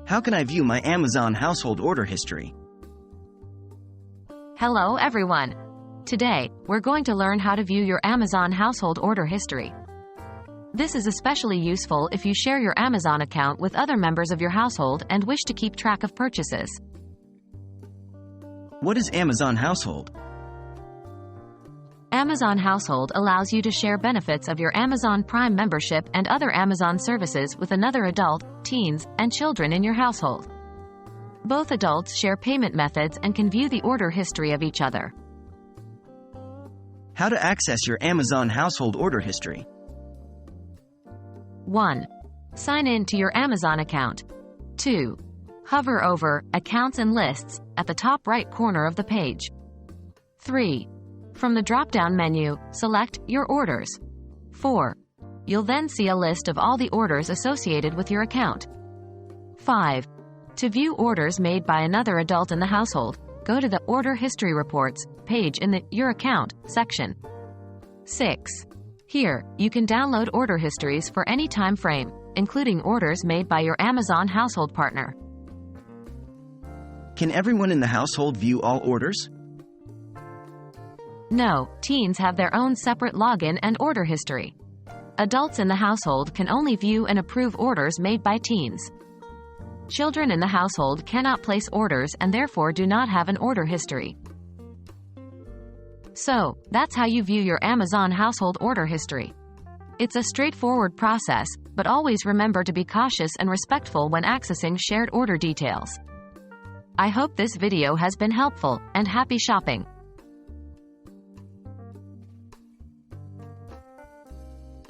How can I view my Amazon household order history? Hello everyone. Today, we're going to learn how to view your Amazon household order history. This is especially useful if you share your Amazon account with other members of your household and wish to keep track of purchases. What is Amazon Household? Amazon Household allows you to share benefits of your Amazon Prime membership and other Amazon services with another adult, teens, and children in your household. Both adults share payment methods and can view the order history of each other. How to access your Amazon household order history? 1. Sign in to your Amazon account. 2. Hover over Accounts and Lists at the top right corner of the page. 3. From the drop-down menu, select Your Orders. 4. You'll then see a list of all the orders associated with your account. 5. To view orders made by another adult in the household, go to the Order History Reports page in the Your Account section. 6. Here, you can download order histories for any time frame, including orders made by your Amazon household partner. Can everyone in the household view all orders? No, teens have their own separate login and order history. Adults in the household can only view and approve orders made by teens. Children in the household cannot place orders and therefore do not have an order history. So, that's how you view your Amazon household order history. It's a straightforward process, but always remember to be cautious and respectful when accessing shared order details. I hope this video has been helpful, and happy shopping!